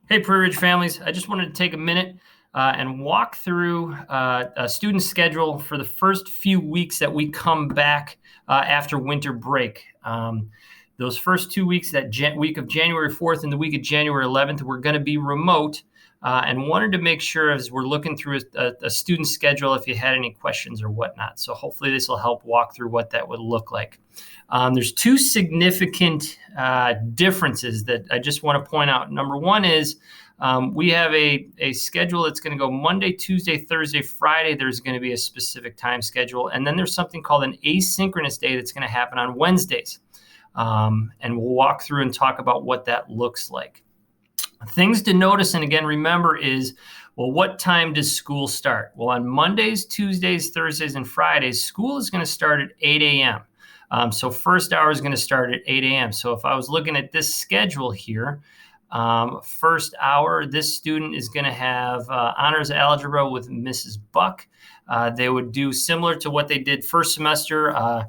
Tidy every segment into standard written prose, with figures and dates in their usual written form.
Hey, Prairie families. I just wanted to take a minute and walk through a student schedule for the first few weeks that we come back after winter break. Those first 2 weeks, that week of January 4th and the week of January 11th, we're going to be remote, and wanted to make sure as we're looking through a student schedule if you had any questions or whatnot. So hopefully this will help walk through what that would look like. There's two significant differences that I just want to point out. Number one is we have a schedule that's going to go Monday, Tuesday, Thursday, Friday. There's going to be a specific time schedule. And then there's something called an asynchronous day that's going to happen on Wednesdays. And we'll walk through and talk about what that looks like. Things to notice, and again, remember is, well, what time does school start? Well, on Mondays, Tuesdays, Thursdays, and Fridays, school is going to start at 8 a.m. So first hour is going to start at 8 a.m. So if I was looking at this schedule here, first hour, this student is going to have honors algebra with Mrs. Buck. They would do similar to what they did first semester.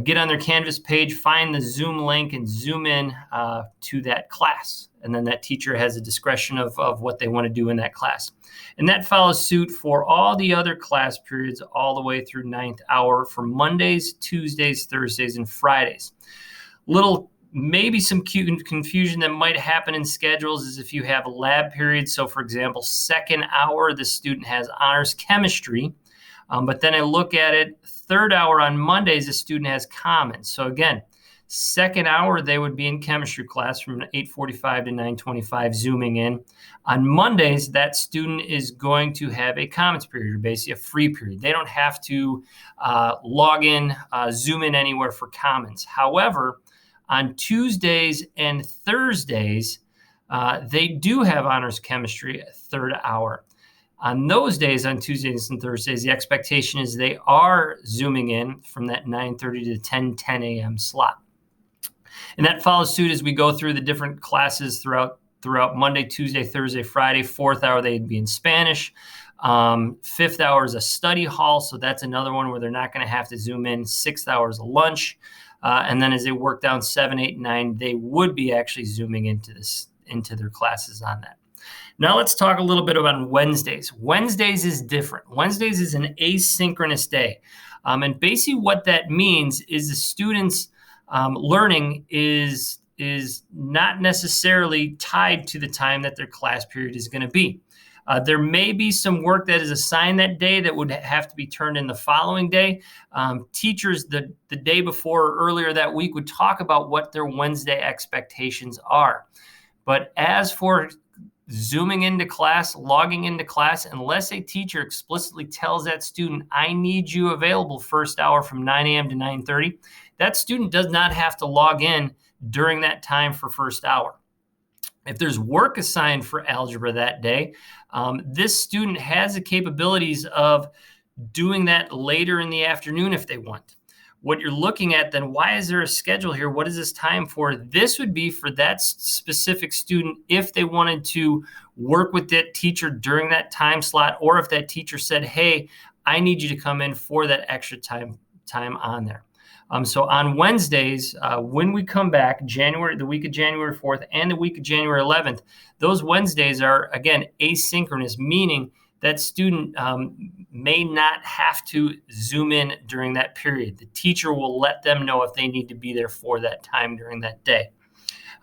Get on their Canvas page, find the Zoom link, and zoom in to that class. And then that teacher has a discretion of what they want to do in that class. And that follows suit for all the other class periods all the way through 9th hour for Mondays, Tuesdays, Thursdays, and Fridays. Maybe some confusion that might happen in schedules is if you have lab periods. So for example, second hour, the student has honors chemistry. But then I look at it, third hour on Mondays, the student has commons. So again, second hour, they would be in chemistry class from 8:45 to 9:25, zooming in. On Mondays, that student is going to have a commons period, or basically a free period. They don't have to log in, zoom in anywhere for commons. However, on Tuesdays and Thursdays, they do have honors chemistry at third hour. On those days, on Tuesdays and Thursdays, the expectation is they are zooming in from that 9:30 to 10 a.m. slot. And that follows suit as we go through the different classes throughout Monday, Tuesday, Thursday, Friday. Fourth hour, they'd be in Spanish. Fifth hour is a study hall, so that's another one where they're not going to have to zoom in. Sixth hour is a lunch. And then as they work down 7, 8, 9, they would be actually zooming into their classes on that. Now let's talk a little bit about Wednesdays. Wednesdays is different. Wednesdays is an asynchronous day. And basically what that means is the students' learning is not necessarily tied to the time that their class period is going to be. There may be some work that is assigned that day that would have to be turned in the following day. Teachers the day before or earlier that week would talk about what their Wednesday expectations are. But as for zooming into class, logging into class, unless a teacher explicitly tells that student, I need you available first hour from 9 a.m. to 9:30, that student does not have to log in during that time for first hour. If there's work assigned for algebra that day, this student has the capabilities of doing that later in the afternoon if they want. What you're looking at then, why is there a schedule here? What is this time for? This would be for that specific student if they wanted to work with that teacher during that time slot, or if that teacher said, hey, I need you to come in for that extra time on there. So on Wednesdays, when we come back, the week of January 4th and the week of January 11th, those Wednesdays are, again, asynchronous, meaning that student may not have to zoom in during that period. The teacher will let them know if they need to be there for that time during that day.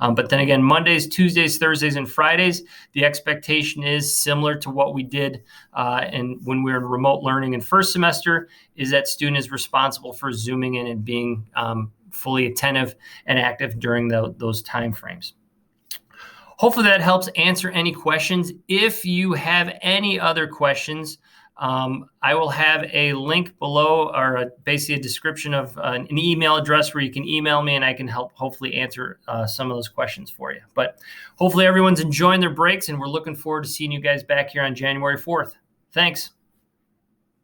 But then again, Mondays, Tuesdays, Thursdays, and Fridays, the expectation is similar to what we did when we were in remote learning in first semester, is that student is responsible for zooming in and being fully attentive and active during those time frames. Hopefully that helps answer any questions. If you have any other questions, I will have a link below, or basically a description of an email address where you can email me and I can help hopefully answer some of those questions for you. But hopefully everyone's enjoying their breaks, and we're looking forward to seeing you guys back here on January 4th. Thanks.